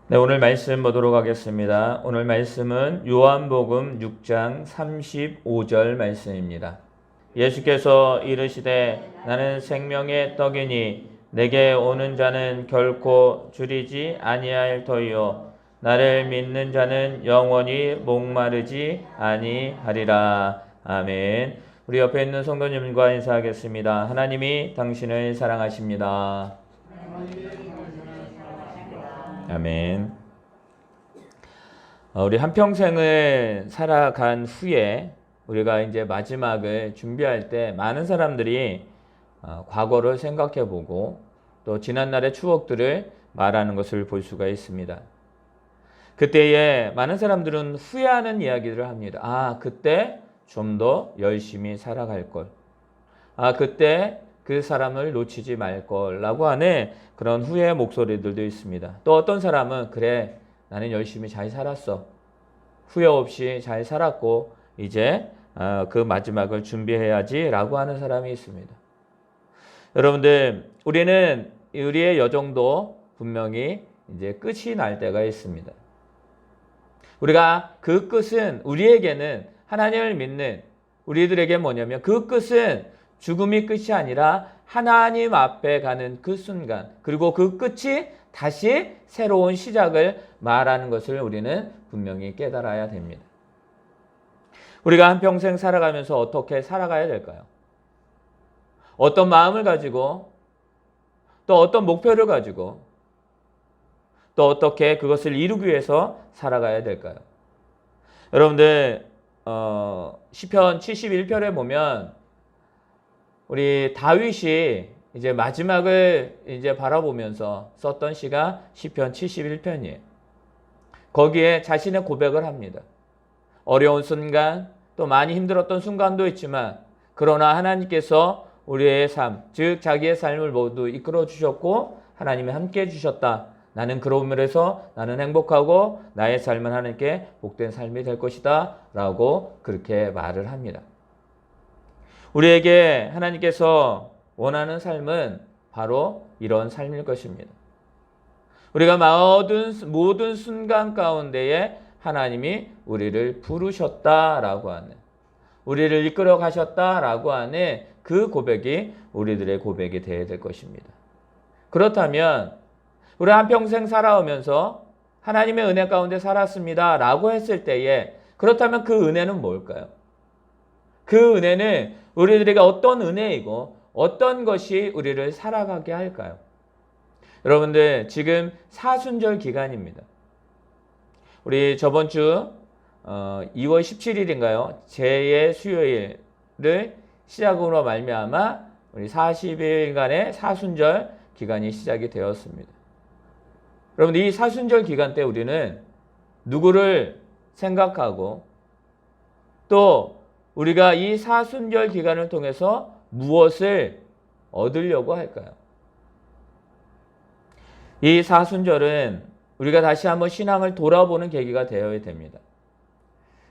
네, 오늘 말씀 보도록 하겠습니다. 오늘 말씀은 요한복음 6장 35절 말씀입니다. 예수께서 이르시되 나는 생명의 떡이니 내게 오는 자는 결코 줄이지 아니할 터이요 나를 믿는 자는 영원히 목마르지 아니하리라. 아멘. 우리 옆에 있는 성도님과 인사하겠습니다. 하나님이 당신을 사랑하십니다. 아멘. 우리 한평생을 살아간 후에 우리가 이제 마지막을 준비할 때 많은 사람들이 과거를 생각해 보고 또 지난날의 추억들을 말하는 것을 볼 수가 있습니다. 그때에 많은 사람들은 후회하는 이야기들을 합니다. 그때 좀 더 열심히 살아갈 걸. 그때 그 사람을 놓치지 말 걸라고 하는 그런 후회의 목소리들도 있습니다. 또 어떤 사람은 그래 나는 열심히 잘 살았어. 후회 없이 잘 살았고 이제 그 마지막을 준비해야지 라고 하는 사람이 있습니다. 여러분들 우리는 우리의 여정도 분명히 이제 끝이 날 때가 있습니다. 우리가 그 끝은 우리에게는 하나님을 믿는 우리들에게 뭐냐면 그 끝은 죽음이 끝이 아니라 하나님 앞에 가는 그 순간 그리고 그 끝이 다시 새로운 시작을 말하는 것을 우리는 분명히 깨달아야 됩니다. 우리가 한평생 살아가면서 어떻게 살아가야 될까요? 어떤 마음을 가지고 또 어떤 목표를 가지고 또 어떻게 그것을 이루기 위해서 살아가야 될까요? 여러분들 시편 71편에 보면 우리 다윗이 이제 마지막을 이제 바라보면서 썼던 시가 시편 71편이에요. 거기에 자신의 고백을 합니다. 어려운 순간, 또 많이 힘들었던 순간도 있지만 그러나 하나님께서 우리의 삶, 즉 자기의 삶을 모두 이끌어 주셨고 하나님이 함께 해 주셨다. 나는 그러므로 해서 나는 행복하고 나의 삶은 하나님께 복된 삶이 될 것이다. 라고 그렇게 말을 합니다. 우리에게 하나님께서 원하는 삶은 바로 이런 삶일 것입니다. 우리가 모든 순간 가운데에 하나님이 우리를 부르셨다라고 하는, 우리를 이끌어 가셨다라고 하는 그 고백이 우리들의 고백이 되어야 될 것입니다. 그렇다면 우리 한평생 살아오면서 하나님의 은혜 가운데 살았습니다 라고 했을 때에 그렇다면 그 은혜는 뭘까요? 그 은혜는 우리들에게 어떤 은혜이고 어떤 것이 우리를 살아가게 할까요? 여러분들 지금 사순절 기간입니다. 우리 저번 주 2월 17일인가요? 제2의 수요일을 시작으로 말미암아 우리 40일간의 사순절 기간이 시작이 되었습니다. 여러분 이 사순절 기간 때 우리는 누구를 생각하고 또 우리가 이 사순절 기간을 통해서 무엇을 얻으려고 할까요? 이 사순절은 우리가 다시 한번 신앙을 돌아보는 계기가 되어야 됩니다.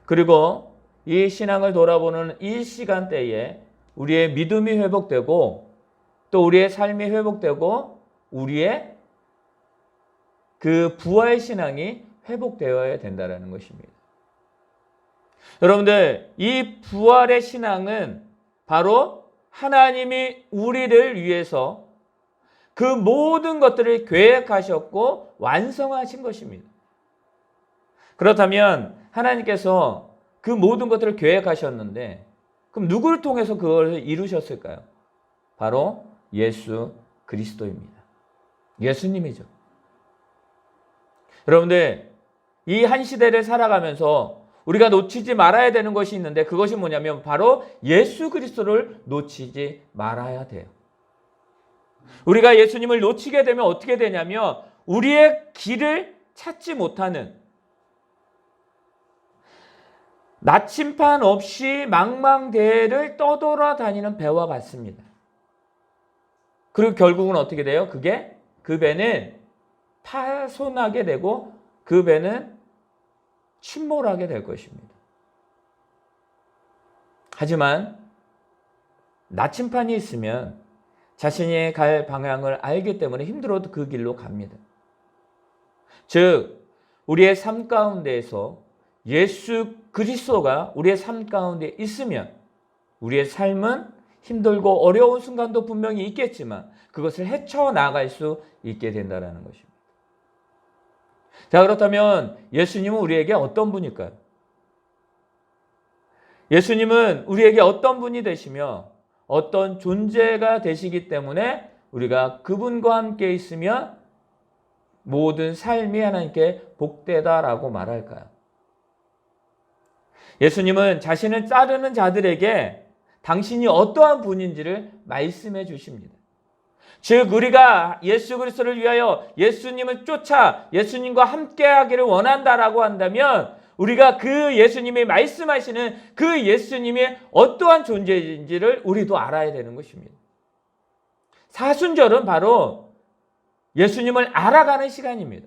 그리고 이 신앙을 돌아보는 이 시간대에 우리의 믿음이 회복되고 또 우리의 삶이 회복되고 우리의 그 부활 신앙이 회복되어야 된다는 것입니다. 여러분들 이 부활의 신앙은 바로 하나님이 우리를 위해서 그 모든 것들을 계획하셨고 완성하신 것입니다. 그렇다면 하나님께서 그 모든 것들을 계획하셨는데 그럼 누구를 통해서 그걸 이루셨을까요? 바로 예수 그리스도입니다. 예수님이죠. 여러분들 이 한 시대를 살아가면서 우리가 놓치지 말아야 되는 것이 있는데 그것이 뭐냐면 바로 예수 그리스도를 놓치지 말아야 돼요. 우리가 예수님을 놓치게 되면 어떻게 되냐면 우리의 길을 찾지 못하는 나침판 없이 망망대해를 떠돌아다니는 배와 같습니다. 그리고 결국은 어떻게 돼요? 그 배는 파손하게 되고 그 배는 침몰하게 될 것입니다. 하지만 나침판이 있으면 자신이 갈 방향을 알기 때문에 힘들어도 그 길로 갑니다. 즉 우리의 삶 가운데에서 예수 그리스도가 우리의 삶 가운데 있으면 우리의 삶은 힘들고 어려운 순간도 분명히 있겠지만 그것을 헤쳐나갈 수 있게 된다는 것입니다. 자, 그렇다면 예수님은 우리에게 어떤 분일까요? 예수님은 우리에게 어떤 분이 되시며 어떤 존재가 되시기 때문에 우리가 그분과 함께 있으면 모든 삶이 하나님께 복되다라고 말할까요? 예수님은 자신을 따르는 자들에게 당신이 어떠한 분인지를 말씀해 주십니다. 즉 우리가 예수 그리스도를 위하여 예수님을 쫓아 예수님과 함께하기를 원한다라고 한다면 우리가 그 예수님이 말씀하시는 그 예수님이 어떠한 존재인지를 우리도 알아야 되는 것입니다. 사순절은 바로 예수님을 알아가는 시간입니다.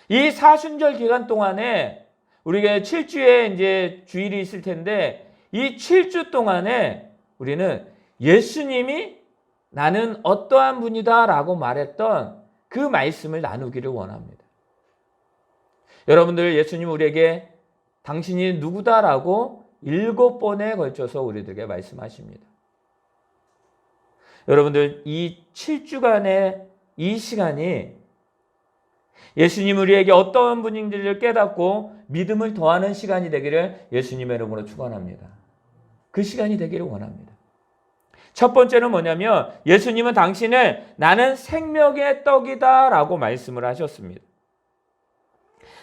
이 사순절 기간 동안에 우리가 7주에 이제 주일이 있을 텐데 이 7주 동안에 우리는 예수님이 나는 어떠한 분이다라고 말했던 그 말씀을 나누기를 원합니다. 여러분들 예수님 우리에게 당신이 누구다라고 7번에 걸쳐서 우리들에게 말씀하십니다. 여러분들 이 7주간의 이 시간이 예수님 우리에게 어떤 분인지를 깨닫고 믿음을 더하는 시간이 되기를 예수님의 이름으로 축원합니다. 그 시간이 되기를 원합니다. 첫 번째는 뭐냐면 예수님은 당신을 나는 생명의 떡이다 라고 말씀을 하셨습니다.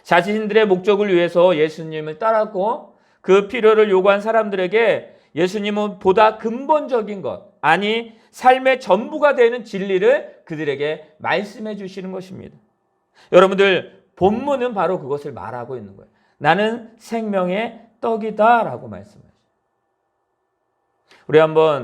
자신들의 목적을 위해서 예수님을 따랐고 그 필요를 요구한 사람들에게 예수님은 보다 근본적인 것, 아니 삶의 전부가 되는 진리를 그들에게 말씀해 주시는 것입니다. 여러분들 본문은 바로 그것을 말하고 있는 거예요. 나는 생명의 떡이다 라고 말씀하시죠. 우리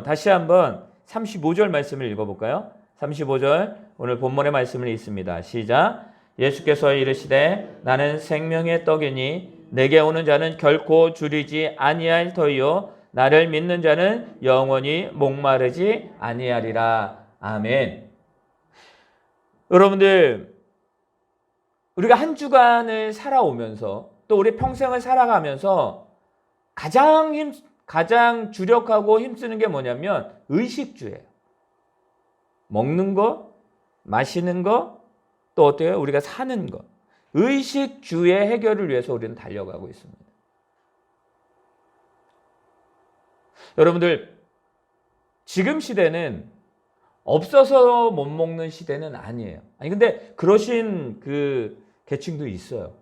다시 한번 35절 말씀을 읽어볼까요? 35절 오늘 본문의 말씀을 읽습니다. 시작. 예수께서 이르시되 나는 생명의 떡이니 내게 오는 자는 결코 줄이지 아니할 터이요 나를 믿는 자는 영원히 목마르지 아니하리라. 아멘. 여러분들 우리가 한 주간을 살아오면서 또 우리 평생을 살아가면서 가장 주력하고 힘쓰는 게 뭐냐면 의식주예요. 먹는 거, 마시는 거, 또 어때요? 우리가 사는 것. 의식주의 해결을 위해서 우리는 달려가고 있습니다. 여러분들 지금 시대는 없어서 못 먹는 시대는 아니에요. 아니 근데 그러신 그 계층도 있어요.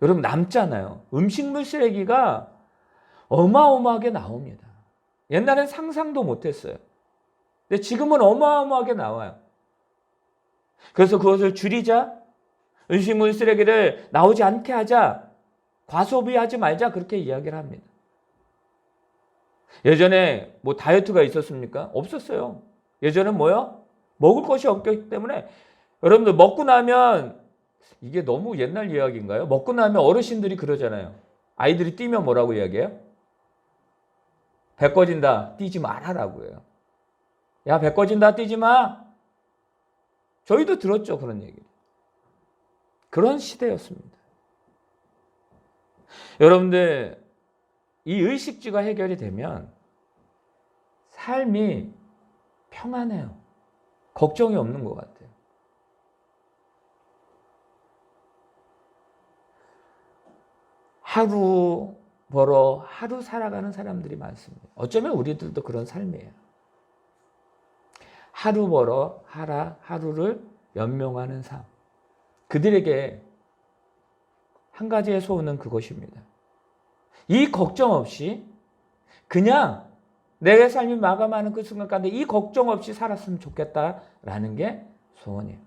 여러분 남잖아요. 음식물 쓰레기가 어마어마하게 나옵니다. 옛날엔 상상도 못했어요. 근데 지금은 어마어마하게 나와요. 그래서 그것을 줄이자, 음식물 쓰레기를 나오지 않게 하자, 과소비하지 말자 그렇게 이야기를 합니다. 예전에 뭐 다이어트가 있었습니까? 없었어요. 예전엔 뭐요? 먹을 것이 없기 때문에 여러분들 먹고 나면 이게 너무 옛날 이야기인가요? 먹고 나면 어르신들이 그러잖아요. 아이들이 뛰면 뭐라고 이야기해요? 배 꺼진다. 뛰지 말아라고 해요. 야, 배 꺼진다. 뛰지 마. 저희도 들었죠. 그런 얘기. 그런 시대였습니다. 여러분들 이 의식주가 해결이 되면 삶이 평안해요. 걱정이 없는 것 같아요. 하루 벌어 하루 살아가는 사람들이 많습니다. 어쩌면 우리들도 그런 삶이에요. 하루 벌어 하루를 연명하는 삶. 그들에게 한 가지의 소원은 그것입니다. 이 걱정 없이 그냥 내 삶이 마감하는 그 순간 가운데 이 걱정 없이 살았으면 좋겠다라는 게 소원이에요.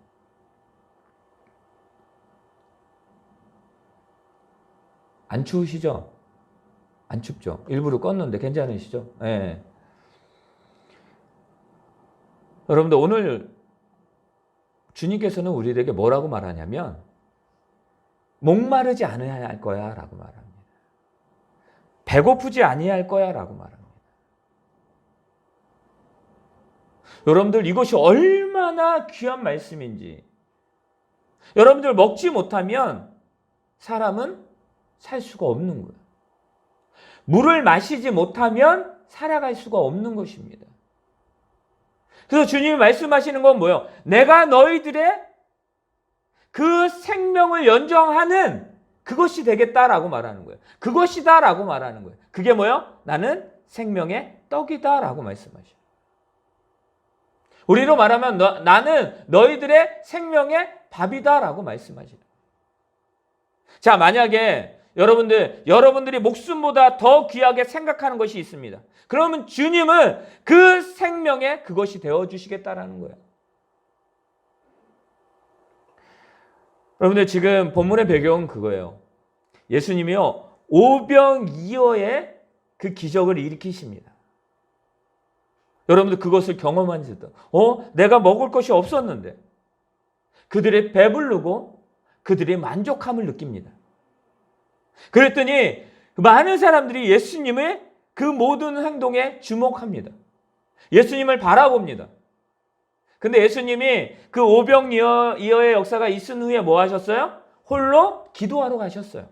안 추우시죠? 안 춥죠? 일부러 껐는데 괜찮으시죠? 네. 여러분들 오늘 주님께서는 우리에게 뭐라고 말하냐면 목마르지 않아야 할 거야 라고 말합니다. 배고프지 아니할 거야 라고 말합니다. 여러분들 이것이 얼마나 귀한 말씀인지 여러분들 먹지 못하면 사람은 살 수가 없는 거예요. 물을 마시지 못하면 살아갈 수가 없는 것입니다. 그래서 주님이 말씀하시는 건 뭐예요? 내가 너희들의 그 생명을 연장하는 그것이 되겠다라고 말하는 거예요. 그것이다라고 말하는 거예요. 그게 뭐예요? 나는 생명의 떡이다라고 말씀하셔요. 우리로 말하면 나는 너희들의 생명의 밥이다라고 말씀하시는 거예요. 자, 만약에 여러분들이 목숨보다 더 귀하게 생각하는 것이 있습니다. 그러면 주님은 그 생명의 그것이 되어주시겠다라는 거예요. 여러분들 지금 본문의 배경은 그거예요. 예수님이요, 오병이어의 그 기적을 일으키십니다. 여러분들 그것을 경험하시죠. 내가 먹을 것이 없었는데 그들이 배부르고 그들이 만족함을 느낍니다. 그랬더니 많은 사람들이 예수님의 그 모든 행동에 주목합니다. 예수님을 바라봅니다. 근데 예수님이 그 오병이어의 역사가 있은 후에 뭐 하셨어요? 홀로 기도하러 가셨어요.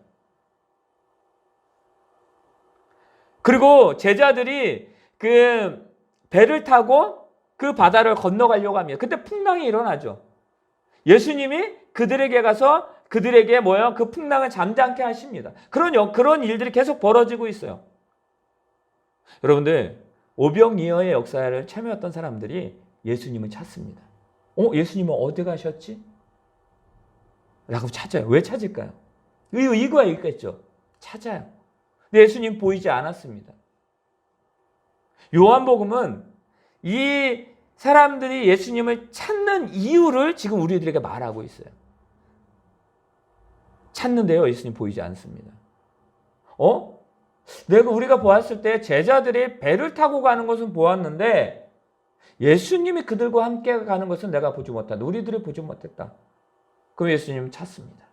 그리고 제자들이 그 배를 타고 그 바다를 건너가려고 합니다. 그때 풍랑이 일어나죠. 예수님이 그들에게 가서 그들에게 뭐예요? 그 풍랑을 잠잠케 하십니다. 그런 일들이 계속 벌어지고 있어요. 여러분들, 오병이어의 역사를 참여했던 사람들이 예수님을 찾습니다. 예수님은 어디 가셨지? 라고 찾아요. 왜 찾을까요? 이유가 있겠죠. 찾아요. 근데 예수님 보이지 않았습니다. 요한복음은 이 사람들이 예수님을 찾는 이유를 지금 우리들에게 말하고 있어요. 찾는데요, 예수님 보이지 않습니다. 우리가 보았을 때 제자들이 배를 타고 가는 것은 보았는데 예수님이 그들과 함께 가는 것은 내가 보지 못한다. 우리들이 보지 못했다. 그럼 예수님은 찾습니다.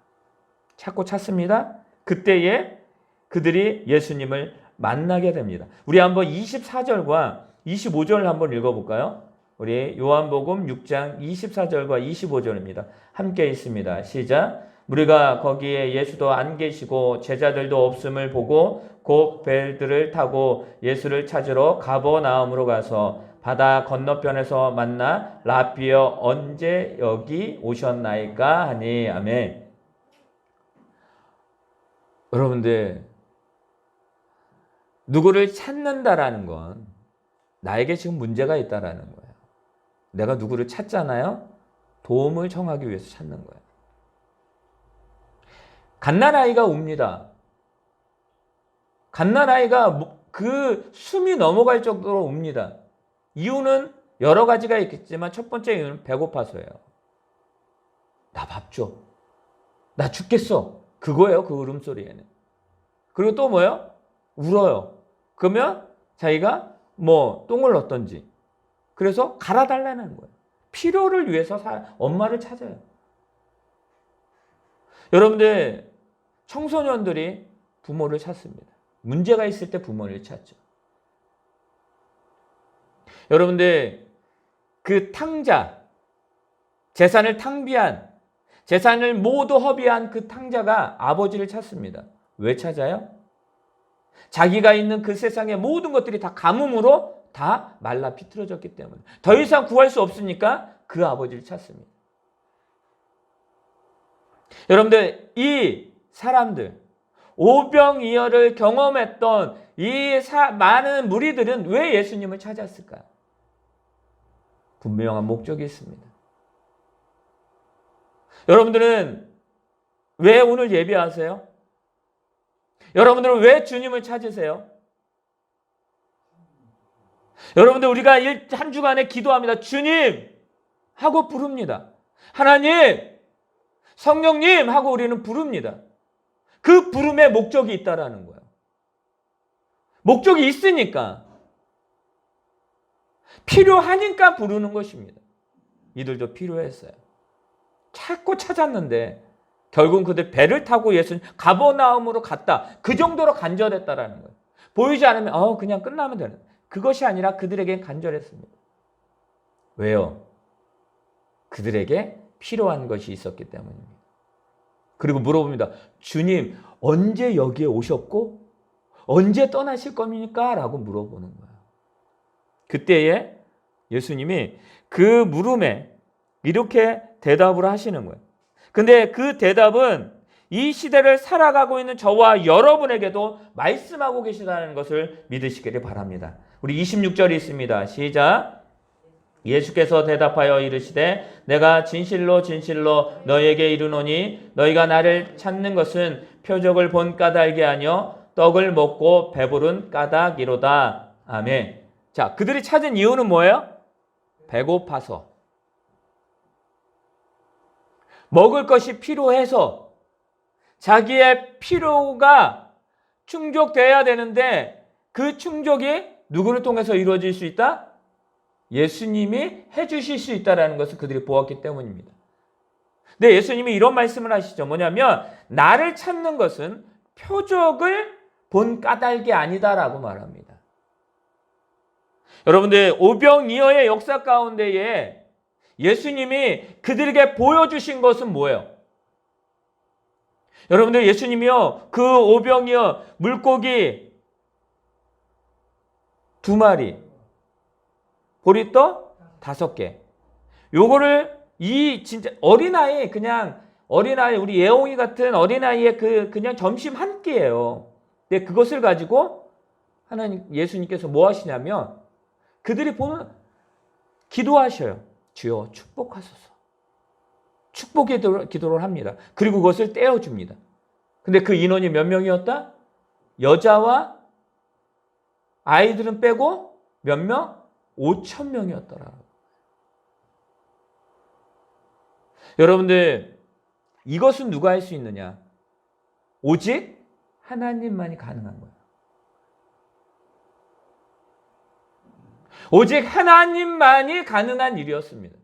찾습니다. 그때에 그들이 예수님을 만나게 됩니다. 우리 한번 24절과 25절을 한번 읽어볼까요? 우리 요한복음 6장 24절과 25절입니다. 함께 있습니다. 시작. 우리가 거기에 예수도 안 계시고 제자들도 없음을 보고 곧 배들을 타고 예수를 찾으러 가버나움으로 가서 바다 건너편에서 만나 라비어 언제 여기 오셨나이까 하니. 아멘. 여러분들, 누구를 찾는다라는 건 나에게 지금 문제가 있다라는 거예요. 내가 누구를 찾잖아요. 도움을 청하기 위해서 찾는 거예요. 갓난아이가 웁니다. 갓난아이가 그 숨이 넘어갈 정도로 웁니다. 이유는 여러 가지가 있겠지만 첫 번째 이유는 배고파서예요. 나 밥 줘. 나 죽겠어. 그거예요. 그 울음소리에는. 그리고 또 뭐예요? 울어요. 그러면 자기가 똥을 넣던지. 그래서 갈아달라는 거예요. 필요를 위해서 엄마를 찾아요. 여러분들, 청소년들이 부모를 찾습니다. 문제가 있을 때 부모를 찾죠. 여러분들, 그 탕자, 재산을 탕비한, 재산을 모두 허비한 그 탕자가 아버지를 찾습니다. 왜 찾아요? 자기가 있는 그 세상의 모든 것들이 다 가뭄으로 다 말라 비틀어졌기 때문에 더 이상 구할 수 없으니까 그 아버지를 찾습니다. 여러분들, 이 사람들, 오병이어를 경험했던 이 많은 무리들은 왜 예수님을 찾았을까요? 분명한 목적이 있습니다. 여러분들은 왜 오늘 예배하세요? 여러분들은 왜 주님을 찾으세요? 여러분들, 우리가 한 주간에 기도합니다. 주님! 하고 부릅니다. 하나님! 성령님! 하고 우리는 부릅니다. 그 부름에 목적이 있다라는 거예요. 목적이 있으니까. 필요하니까 부르는 것입니다. 이들도 필요했어요. 찾고 찾았는데 결국은 그들 배를 타고 예수님 가버나움으로 갔다. 그 정도로 간절했다라는 거예요. 보이지 않으면 그냥 끝나면 되는. 그것이 아니라 그들에겐 간절했습니다. 왜요? 그들에게 필요한 것이 있었기 때문입니다. 그리고 물어봅니다. 주님, 언제 여기에 오셨고 언제 떠나실 겁니까? 라고 물어보는 거예요. 그때에 예수님이 그 물음에 이렇게 대답을 하시는 거예요. 근데 그 대답은 이 시대를 살아가고 있는 저와 여러분에게도 말씀하고 계시다는 것을 믿으시기를 바랍니다. 우리 26절이 있습니다. 시작. 예수께서 대답하여 이르시되 내가 진실로 진실로 너희에게 이르노니 너희가 나를 찾는 것은 표적을 본 까닭이 아니요 떡을 먹고 배부른 까닭이로다. 아멘. 자, 그들이 찾은 이유는 뭐예요? 배고파서. 먹을 것이 필요해서. 자기의 필요가 충족돼야 되는데 그 충족이 누구를 통해서 이루어질 수 있다? 예수님이 해주실 수 있다는 것을 그들이 보았기 때문입니다. 근데 예수님이 이런 말씀을 하시죠. 뭐냐면 나를 찾는 것은 표적을 본 까닭이 아니다라고 말합니다. 여러분들 오병이어의 역사 가운데에 예수님이 그들에게 보여주신 것은 뭐예요? 여러분들 예수님이요 그 오병이어 물고기 2마리 보리떡 5개 요거를 이 진짜 어린아이 그냥 어린아이 우리 예홍이 같은 어린아이의 그냥 점심 한 끼예요. 근데 그것을 가지고 하나님 예수님께서 뭐 하시냐면 그들이 보는 기도하셔요. 주여 축복하소서. 축복 기도를 합니다. 그리고 그것을 떼어줍니다. 근데 그 인원이 몇 명이었다? 여자와 아이들은 빼고 몇 명? 5,000명이었더라. 여러분들 이것은 누가 할 수 있느냐? 오직 하나님만이 가능한 거예요. 오직 하나님만이 가능한 일이었습니다.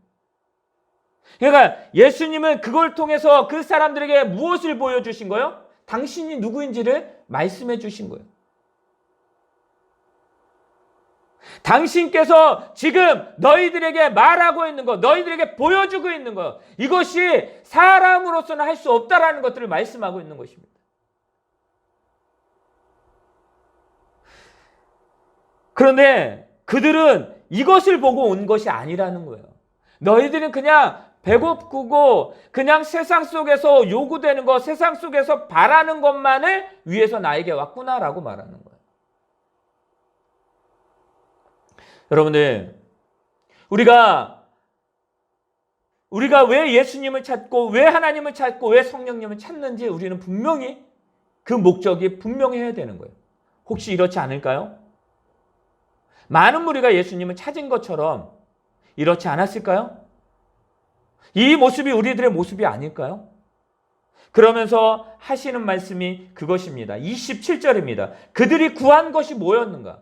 그러니까 예수님은 그걸 통해서 그 사람들에게 무엇을 보여주신 거예요? 당신이 누구인지를 말씀해 주신 거예요. 당신께서 지금 너희들에게 말하고 있는 것, 너희들에게 보여주고 있는 것, 이것이 사람으로서는 할 수 없다라는 것들을 말씀하고 있는 것입니다. 그런데 그들은 이것을 보고 온 것이 아니라는 거예요. 너희들은 그냥 배고프고 그냥 세상 속에서 요구되는 것, 세상 속에서 바라는 것만을 위해서 나에게 왔구나라고 말하는 거예요. 여러분들, 우리가 왜 예수님을 찾고 왜 하나님을 찾고 왜 성령님을 찾는지 우리는 분명히 그 목적이 분명해야 되는 거예요. 혹시 이렇지 않을까요? 많은 무리가 예수님을 찾은 것처럼 이렇지 않았을까요? 이 모습이 우리들의 모습이 아닐까요? 그러면서 하시는 말씀이 그것입니다. 27절입니다. 그들이 구한 것이 뭐였는가?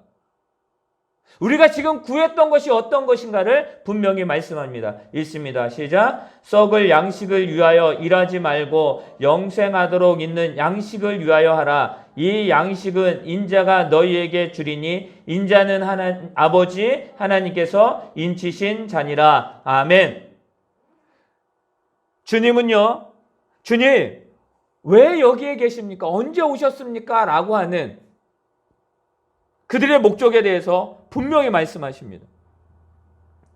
우리가 지금 구했던 것이 어떤 것인가를 분명히 말씀합니다. 읽습니다. 시작. 썩을 양식을 위하여 일하지 말고 영생하도록 있는 양식을 위하여 하라. 이 양식은 인자가 너희에게 주리니 인자는 아버지 하나님께서 인치신 자니라. 아멘. 주님은요, 주님 왜 여기에 계십니까? 언제 오셨습니까? 라고 하는 그들의 목적에 대해서 분명히 말씀하십니다.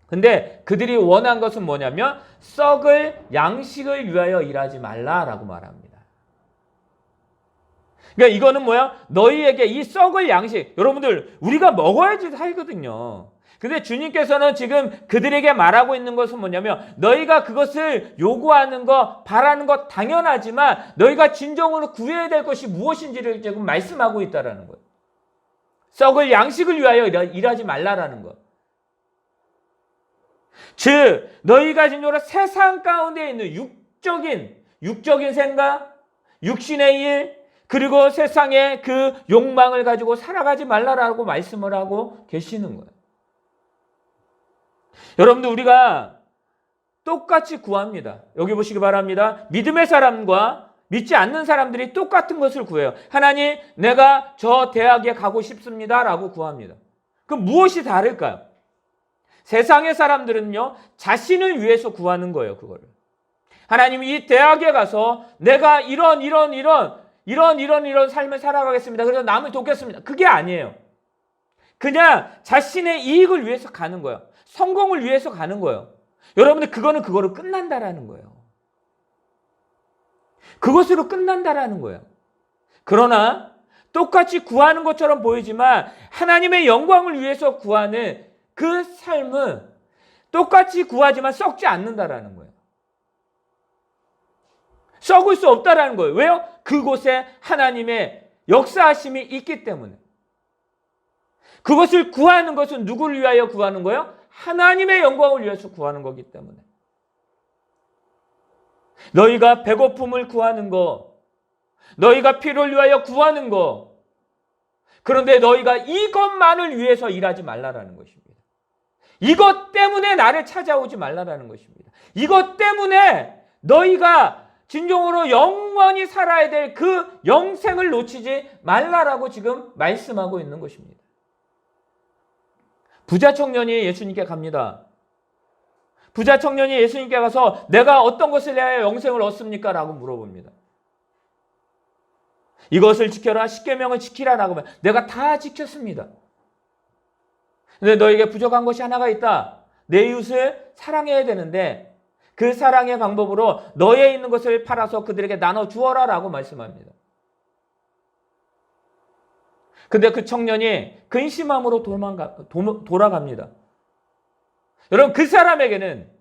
근데 그들이 원한 것은 뭐냐면 썩을 양식을 위하여 일하지 말라라고 말합니다. 그러니까 이거는 뭐야? 너희에게 이 썩을 양식, 여러분들 우리가 먹어야지 살거든요. 근데 주님께서는 지금 그들에게 말하고 있는 것은 뭐냐면 너희가 그것을 요구하는 것, 바라는 것 당연하지만 너희가 진정으로 구해야 될 것이 무엇인지를 지금 말씀하고 있다라는 거예요. 썩을 양식을 위하여 일하지 말라라는 것. 즉 너희가 진정으로 세상 가운데 있는 육적인 생각, 육신의 일, 그리고 세상의 그 욕망을 가지고 살아가지 말라라고 말씀을 하고 계시는 거예요. 여러분들 우리가 똑같이 구합니다. 여기 보시기 바랍니다. 믿음의 사람과 믿지 않는 사람들이 똑같은 것을 구해요. 하나님, 내가 저 대학에 가고 싶습니다 라고 구합니다. 그럼 무엇이 다를까요? 세상의 사람들은요, 자신을 위해서 구하는 거예요, 그거를. 하나님이 이 대학에 가서 내가 이런 삶을 살아가겠습니다. 그래서 남을 돕겠습니다. 그게 아니에요. 그냥 자신의 이익을 위해서 가는 거예요. 성공을 위해서 가는 거예요. 여러분들 그거로 끝난다라는 거예요. 그것으로 끝난다라는 거예요. 그러나 똑같이 구하는 것처럼 보이지만 하나님의 영광을 위해서 구하는 그 삶은 똑같이 구하지만 썩지 않는다라는 거예요. 썩을 수 없다라는 거예요. 왜요? 그곳에 하나님의 역사하심이 있기 때문에. 그것을 구하는 것은 누구를 위하여 구하는 거예요? 하나님의 영광을 위해서 구하는 거기 때문에. 너희가 배고픔을 구하는 거, 너희가 피를 위하여 구하는 거, 그런데 너희가 이것만을 위해서 일하지 말라라는 것입니다. 이것 때문에 나를 찾아오지 말라라는 것입니다. 이것 때문에 너희가 진정으로 영원히 살아야 될 그 영생을 놓치지 말라라고 지금 말씀하고 있는 것입니다. 부자 청년이 예수님께 갑니다. 부자 청년이 예수님께 가서 내가 어떤 것을 해야 영생을 얻습니까? 라고 물어봅니다. 이것을 지켜라, 십계명을 지키라라고 하면 내가 다 지켰습니다. 근데 너에게 부족한 것이 하나가 있다. 내 이웃을 사랑해야 되는데 그 사랑의 방법으로 너에 있는 것을 팔아서 그들에게 나눠 주어라 라고 말씀합니다. 근데 그 청년이 근심함으로 돌아갑니다. 여러분, 그 사람에게는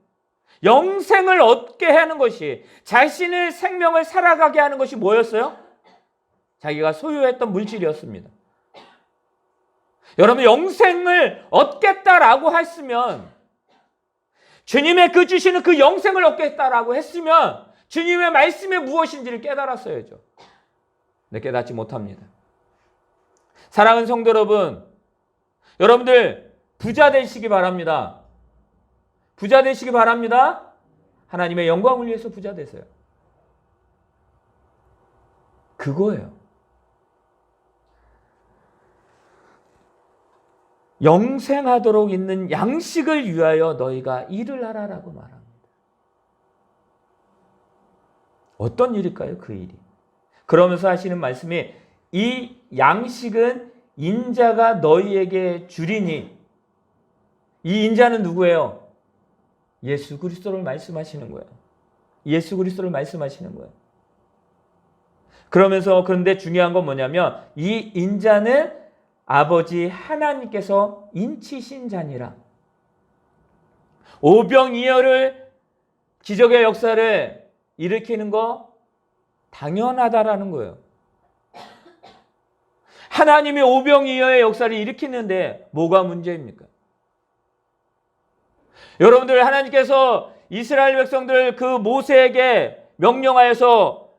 영생을 얻게 하는 것이, 자신의 생명을 살아가게 하는 것이 뭐였어요? 자기가 소유했던 물질이었습니다. 여러분, 영생을 얻겠다라고 했으면, 주님의 그 주시는 그 영생을 얻겠다라고 했으면 주님의 말씀이 무엇인지를 깨달았어야죠. 근데 깨닫지 못합니다. 사랑하는 성도 여러분, 여러분들 부자 되시기 바랍니다. 부자 되시기 바랍니다. 하나님의 영광을 위해서 부자 되세요. 그거예요. 영생하도록 있는 양식을 위하여 너희가 일을 하라라고 말합니다. 어떤 일일까요? 그 일이. 그러면서 하시는 말씀이 이 양식은 인자가 너희에게 주리니, 이 인자는 누구예요? 예수 그리스도를 말씀하시는 거예요. 예수 그리스도를 말씀하시는 거예요. 그러면서 그런데 중요한 건 뭐냐면 이 인자는 아버지 하나님께서 인치신 자니라. 오병이어를 기적의 역사를 일으키는 거 당연하다라는 거예요. 하나님이 오병이어의 역사를 일으키는데 뭐가 문제입니까? 여러분들, 하나님께서 이스라엘 백성들 그 모세에게 명령하여서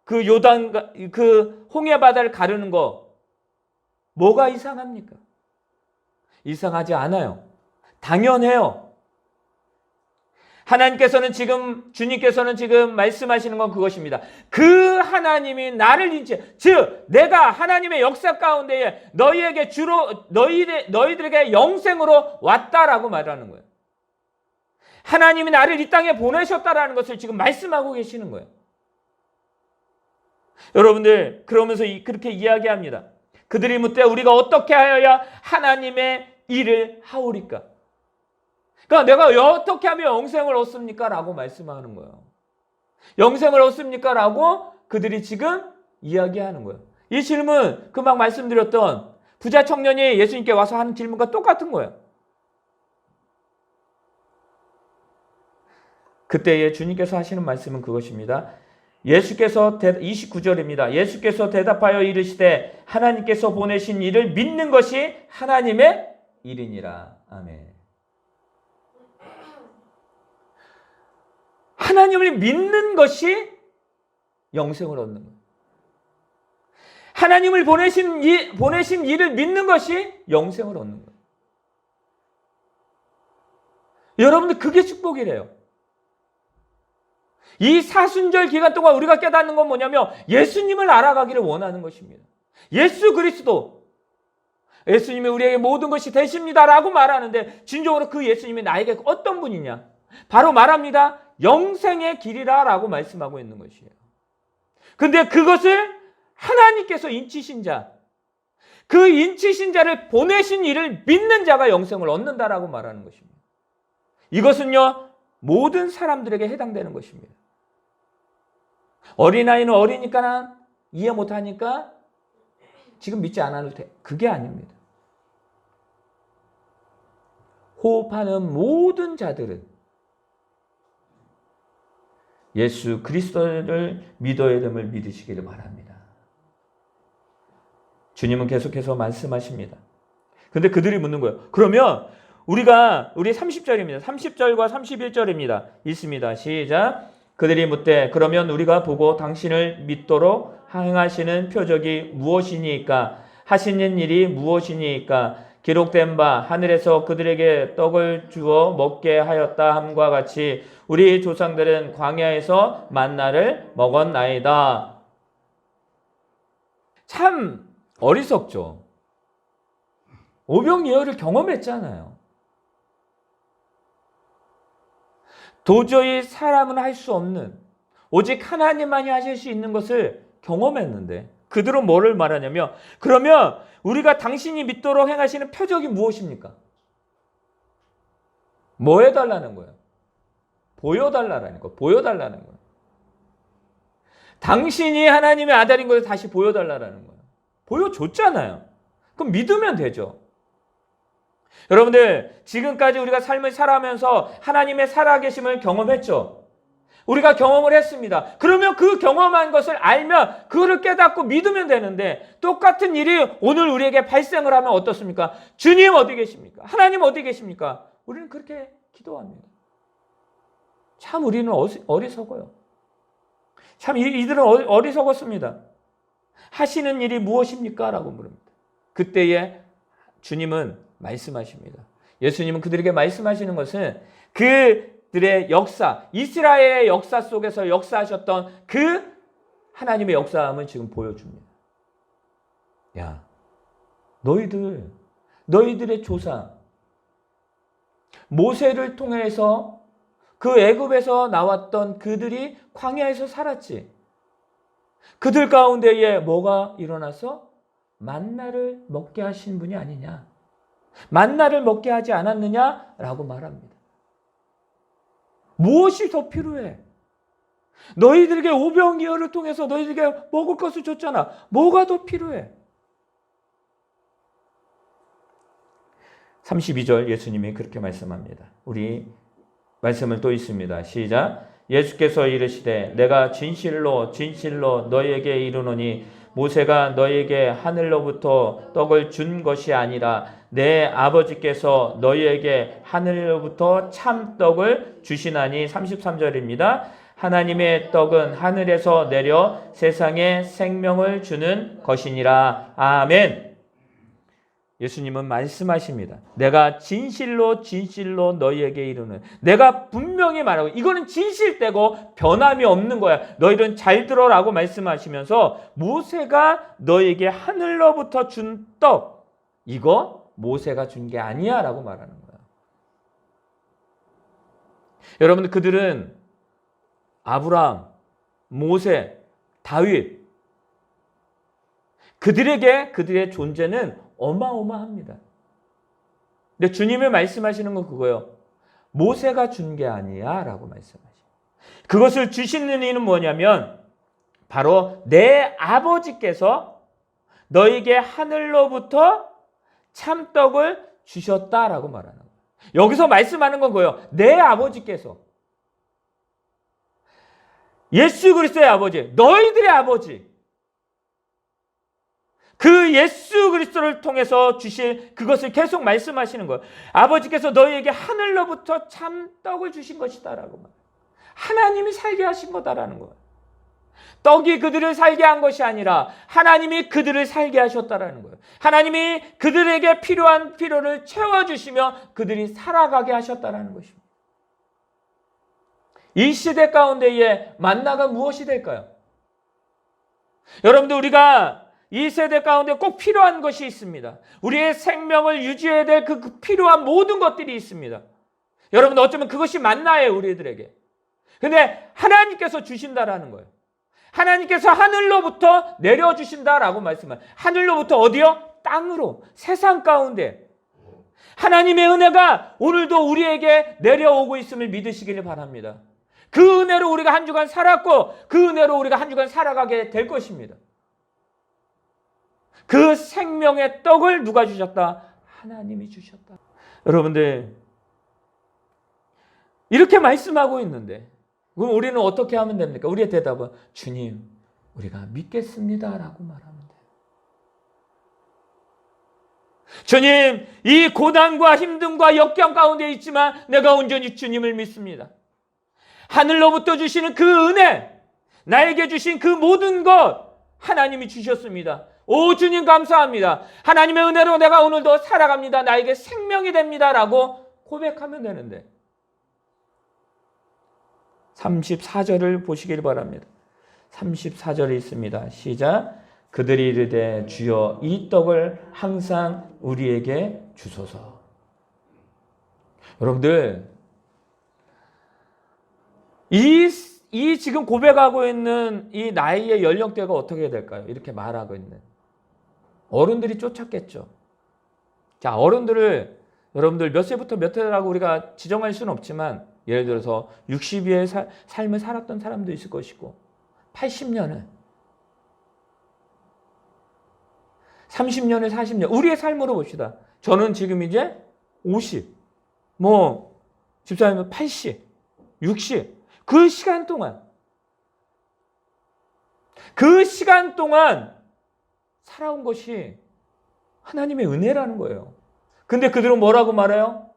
그 요단, 그 홍해 바다를 가르는 거 뭐가 이상합니까? 이상하지 않아요. 당연해요. 주님께서는 지금 말씀하시는 건 그것입니다. 그 하나님이 나를 즉 내가 하나님의 역사 가운데에 너희에게 너희들에게 영생으로 왔다라고 말하는 거예요. 하나님이 나를 이 땅에 보내셨다라는 것을 지금 말씀하고 계시는 거예요. 여러분들, 그러면서 그렇게 이야기합니다. 그들이 묻되 우리가 어떻게 하여야 하나님의 일을 하오리까? 그러니까 내가 어떻게 하면 영생을 얻습니까? 라고 말씀하는 거예요. 영생을 얻습니까? 라고 그들이 지금 이야기하는 거예요. 이 질문, 금방 말씀드렸던 부자 청년이 예수님께 와서 하는 질문과 똑같은 거예요. 그때에 주님께서 하시는 말씀은 그것입니다. 29절입니다. 예수께서 대답하여 이르시되 하나님께서 보내신 이를 믿는 것이 하나님의 일이니라. 아멘. 하나님을 믿는 것이 영생을 얻는 거예요. 하나님을 보내신 이를 믿는 것이 영생을 얻는 거예요. 여러분들, 그게 축복이래요. 이 사순절 기간 동안 우리가 깨닫는 건 뭐냐면 예수님을 알아가기를 원하는 것입니다. 예수 그리스도, 예수님이 우리에게 모든 것이 되십니다라고 말하는데 진정으로 그 예수님이 나에게 어떤 분이냐? 바로 말합니다. 영생의 길이라라고 말씀하고 있는 것이에요. 근데 그것을 하나님께서 인치신 자, 그 인치신 자를 보내신 이를 믿는 자가 영생을 얻는다라고 말하는 것입니다. 이것은요, 모든 사람들에게 해당되는 것입니다. 어린아이는 어리니까 이해 못하니까 지금 믿지 않아도 돼. 그게 아닙니다. 호흡하는 모든 자들은 예수 그리스도를 믿어야 됨을 믿으시기를 바랍니다. 주님은 계속해서 말씀하십니다. 근데 그들이 묻는 거예요. 그러면 우리 30절입니다. 30절과 31절입니다. 있습니다. 시작. 그들이 묻되 그러면 우리가 보고 당신을 믿도록 행하시는 표적이 무엇이니까? 하시는 일이 무엇이니까? 기록된 바 하늘에서 그들에게 떡을 주어 먹게 하였다 함과 같이 우리 조상들은 광야에서 만나를 먹었나이다. 참 어리석죠. 오병이어를 경험했잖아요. 도저히 사람은 할 수 없는, 오직 하나님만이 하실 수 있는 것을 경험했는데 그들은 뭐를 말하냐면, 그러면 우리가 당신이 믿도록 행하시는 표적이 무엇입니까? 뭐 해달라는 거예요? 보여달라는 거. 보여달라는 거예요. 당신이 하나님의 아들인 것을 다시 보여달라는 거예요. 보여줬잖아요. 그럼 믿으면 되죠. 여러분들, 지금까지 우리가 삶을 살아가면서 하나님의 살아계심을 경험했죠. 우리가 경험을 했습니다. 그러면 그 경험한 것을 알면 그거를 깨닫고 믿으면 되는데, 똑같은 일이 오늘 우리에게 발생을 하면 어떻습니까? 주님 어디 계십니까? 하나님 어디 계십니까? 우리는 그렇게 기도합니다. 참 우리는 어리석어요. 참 이들은 어리석었습니다. 하시는 일이 무엇입니까? 라고 물습니다. 그때에 주님은 말씀하십니다. 예수님은 그들에게 말씀하시는 것은 그들의 역사, 이스라엘의 역사 속에서 역사하셨던 그 하나님의 역사함을 지금 보여줍니다. 야, 너희들의 조상 모세를 통해서 그 애굽에서 나왔던 그들이 광야에서 살았지. 그들 가운데에 뭐가 일어나서 만나를 먹게 하신 분이 아니냐. 만나를 먹게 하지 않았느냐라고 말합니다. 무엇이 더 필요해? 너희들에게 오병이어를 통해서 너희들에게 먹을 것을 줬잖아. 뭐가 더 필요해? 32절 예수님이 그렇게 말씀합니다. 우리 말씀을 또 있습니다. 시작. 예수께서 이르시되 내가 진실로 너희에게 이르노니 모세가 너희에게 하늘로부터 떡을 준 것이 아니라 내 아버지께서 너희에게 하늘로부터 참떡을 주시나니. 33절입니다. 하나님의 떡은 하늘에서 내려 세상에 생명을 주는 것이니라. 아멘. 예수님은 말씀하십니다. 내가 진실로 너희에게 이르는, 내가 분명히 말하고, 이거는 진실되고 변함이 없는 거야. 너희들은 잘 들어라고 말씀하시면서 모세가 너희에게 하늘로부터 준 떡, 이거 모세가 준 게 아니야 라고 말하는 거야. 여러분들, 그들은 아브라함, 모세, 다윗, 그들의 존재는 어마어마합니다. 근데 주님이 말씀하시는 건 그거예요. 모세가 준 게 아니야 라고 말씀하시죠. 그것을 주시는 이유는 뭐냐면 바로 내 아버지께서 너에게 하늘로부터 참떡을 주셨다라고 말하는 거예요. 여기서 말씀하는 건 뭐예요? 내 아버지께서, 예수 그리스도의 아버지, 너희들의 아버지, 그 예수 그리스도를 통해서 주실 그것을 계속 말씀하시는 거예요. 아버지께서 너희에게 하늘로부터 참떡을 주신 것이다라고 말해요. 하나님이 살게 하신 거다라는 거예요. 떡이 그들을 살게 한 것이 아니라 하나님이 그들을 살게 하셨다라는 거예요. 하나님이 그들에게 필요한 필요를 채워주시며 그들이 살아가게 하셨다라는 것입니다. 이 시대 가운데에 만나가 무엇이 될까요? 여러분들, 우리가 이 세대 가운데 꼭 필요한 것이 있습니다. 우리의 생명을 유지해야 될 그 필요한 모든 것들이 있습니다. 여러분, 어쩌면 그것이 만나예요, 우리들에게. 근데 하나님께서 주신다라는 거예요. 하나님께서 하늘로부터 내려주신다라고 말씀을. 하늘로부터 어디요? 땅으로, 세상 가운데. 하나님의 은혜가 오늘도 우리에게 내려오고 있음을 믿으시기를 바랍니다. 그 은혜로 우리가 한 주간 살았고 그 은혜로 우리가 한 주간 살아가게 될 것입니다. 그 생명의 떡을 누가 주셨다? 하나님이 주셨다. 여러분들, 이렇게 말씀하고 있는데 그럼 우리는 어떻게 하면 됩니까? 우리의 대답은 주님, 우리가 믿겠습니다 라고 말하면 돼요. 주님, 이 고난과 힘듦과 역경 가운데 있지만 내가 온전히 주님을 믿습니다. 하늘로부터 주시는 그 은혜, 나에게 주신 그 모든 것 하나님이 주셨습니다. 오 주님 감사합니다. 하나님의 은혜로 내가 오늘도 살아갑니다. 나에게 생명이 됩니다 라고 고백하면 되는데 34절을 보시길 바랍니다. 34절에 있습니다. 시작. 그들이 이르되 주여 이 떡을 항상 우리에게 주소서. 여러분들, 이 지금 고백하고 있는 이 나이의 연령대가 어떻게 될까요? 이렇게 말하고 있는 어른들이 쫓았겠죠. 자, 어른들을 여러분들 몇 세부터 몇 세라고 우리가 지정할 수는 없지만 예를 들어서 60의 삶을 살았던 사람도 있을 것이고 80년을 30년을 40년 우리의 삶으로 봅시다. 저는 지금 이제 50 집사님은 80 60 그 시간 동안 살아온 것이 하나님의 은혜라는 거예요. 근데 그들은 뭐라고 말해요?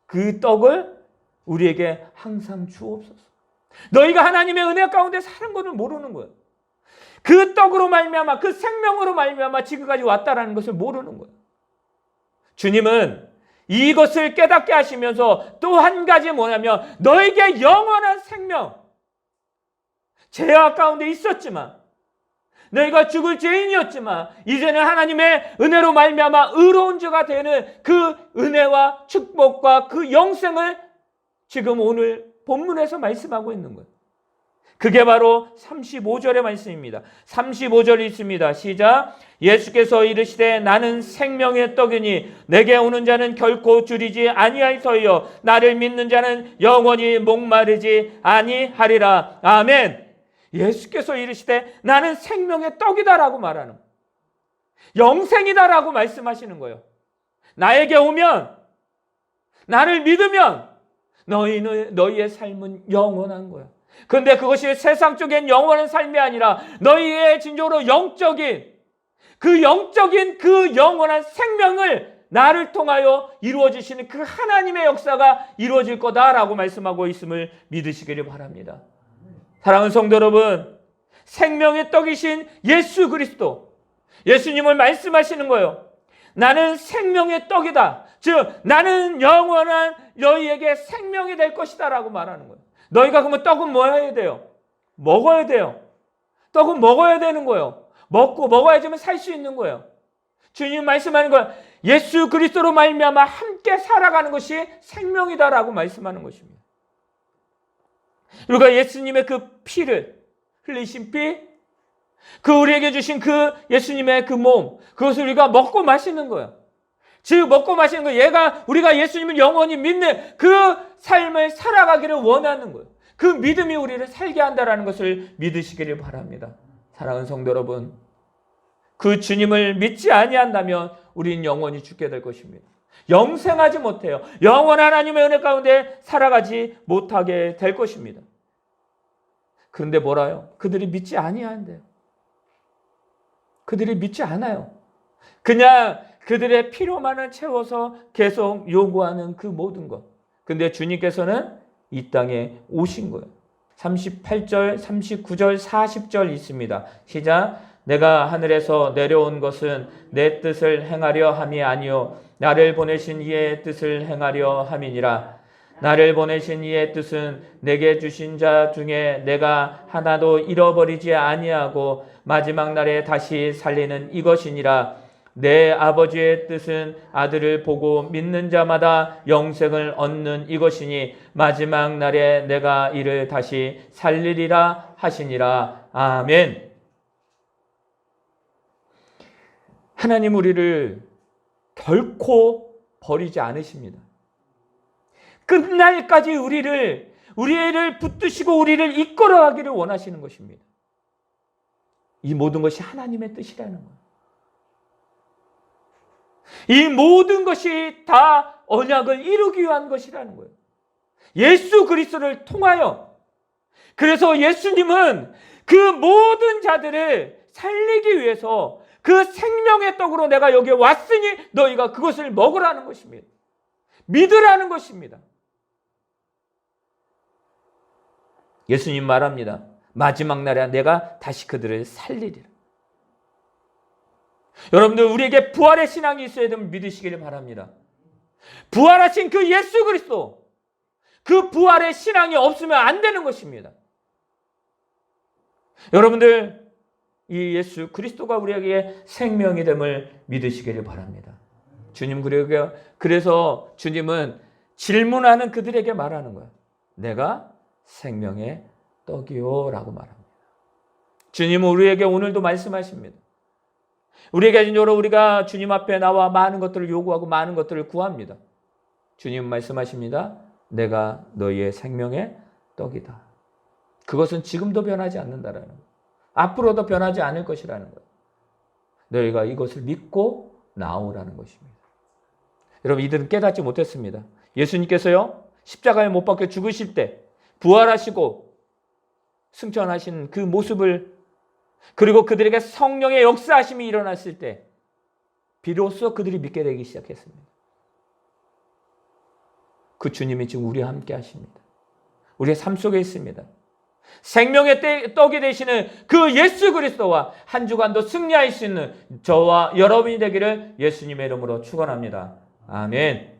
그 떡을 우리에게 항상 주옵소서. 너희가 하나님의 은혜 가운데 사는 것을 모르는 거예요. 그 떡으로 말미암아, 그 생명으로 말미암아 지금까지 왔다라는 것을 모르는 거예요. 주님은 이것을 깨닫게 하시면서 또 한 가지 뭐냐면 너에게 영원한 생명, 죄악 가운데 있었지만 너희가 죽을 죄인이었지만 이제는 하나님의 은혜로 말미암아 의로운 자가 되는 그 은혜와 축복과 그 영생을 지금 오늘 본문에서 말씀하고 있는 거예요. 그게 바로 35절의 말씀입니다. 35절이 있습니다. 시작. 예수께서 이르시되 나는 생명의 떡이니 내게 오는 자는 결코 줄이지 아니하리서요 나를 믿는 자는 영원히 목마르지 아니하리라. 아멘. 예수께서 이르시되 나는 생명의 떡이다라고 말하는 거예요. 영생이다라고 말씀하시는 거예요. 나에게 오면, 나를 믿으면 너희의 삶은 영원한 거예요. 그런데 그것이 세상 쪽엔 영원한 삶이 아니라 너희의 진정으로 영적인 그 영원한 생명을 나를 통하여 이루어지시는 그 하나님의 역사가 이루어질 거다라고 말씀하고 있음을 믿으시기를 바랍니다. 사랑하는 성도 여러분, 생명의 떡이신 예수 그리스도, 예수님을 말씀하시는 거예요. 나는 생명의 떡이다. 즉 나는 영원한 너희에게 생명이 될 것이다 라고 말하는 거예요. 너희가 그러면 떡은 뭐 해야 돼요? 먹어야 돼요. 떡은 먹어야 되는 거예요. 먹어야지만 살 수 있는 거예요. 주님 말씀하는 거예요. 예수 그리스도로 말미암아 함께 살아가는 것이 생명이다라고 말씀하는 것입니다. 우리가 예수님의 그 피를 흘리신 피, 그 우리에게 주신 그 예수님의 그 몸, 그것을 우리가 먹고 마시는 거예요. 즉 먹고 마시는 거예요. 우리가 예수님을 영원히 믿는 그 삶을 살아가기를 원하는 거예요. 그 믿음이 우리를 살게 한다는 것을 믿으시기를 바랍니다. 사랑하는 성도 여러분, 그 주님을 믿지 아니한다면 우리는 영원히 죽게 될 것입니다. 영생하지 못해요. 영원한 하나님의 은혜 가운데 살아가지 못하게 될 것입니다. 그런데 뭐라요? 그들이 믿지 아니한대요. 그들이 믿지 않아요. 그냥 그들의 필요만을 채워서 계속 요구하는 그 모든 것. 근데 주님께서는 이 땅에 오신 거예요. 38절, 39절, 40절 있습니다. 시작. 내가 하늘에서 내려온 것은 내 뜻을 행하려 함이 아니요 나를 보내신 이의 뜻을 행하려 함이니라. 나를 보내신 이의 뜻은 내게 주신 자 중에 내가 하나도 잃어버리지 아니하고 마지막 날에 다시 살리는 이것이니라. 내 아버지의 뜻은 아들을 보고 믿는 자마다 영생을 얻는 이것이니 마지막 날에 내가 이를 다시 살리리라 하시니라. 아멘. 하나님 우리를 결코 버리지 않으십니다. 끝날까지 우리를 붙드시고 우리를 이끌어가기를 원하시는 것입니다. 이 모든 것이 하나님의 뜻이라는 거예요. 이 모든 것이 다 언약을 이루기 위한 것이라는 거예요. 예수 그리스도를 통하여. 그래서 예수님은 그 모든 자들을 살리기 위해서 그 생명의 떡으로 내가 여기에 왔으니 너희가 그것을 먹으라는 것입니다. 믿으라는 것입니다. 예수님 말합니다. 마지막 날에 내가 다시 그들을 살리리라. 여러분들 우리에게 부활의 신앙이 있어야 되면 믿으시기를 바랍니다. 부활하신 그 예수 그리스도, 그 부활의 신앙이 없으면 안 되는 것입니다. 여러분들 이 예수 그리스도가 우리에게 생명이 됨을 믿으시기를 바랍니다. 주님 그래서 주님은 질문하는 그들에게 말하는 거예요. 내가 생명의 떡이요 라고 말합니다. 주님은 우리에게 오늘도 말씀하십니다. 우리에게 우리가 주님 앞에 나와 많은 것들을 요구하고 많은 것들을 구합니다. 주님은 말씀하십니다. 내가 너희의 생명의 떡이다. 그것은 지금도 변하지 않는다라는 거예요. 앞으로도 변하지 않을 것이라는 거예요. 너희가 이것을 믿고 나오라는 것입니다. 여러분 이들은 깨닫지 못했습니다. 예수님께서요 십자가에 못 박혀 죽으실 때 부활하시고 승천하신 그 모습을, 그리고 그들에게 성령의 역사하심이 일어났을 때 비로소 그들이 믿게 되기 시작했습니다. 그 주님이 지금 우리와 함께 하십니다. 우리의 삶 속에 있습니다. 생명의 떡이 되시는 그 예수 그리스도와 한 주간도 승리할 수 있는 저와 여러분이 되기를 예수님의 이름으로 축원합니다. 아멘.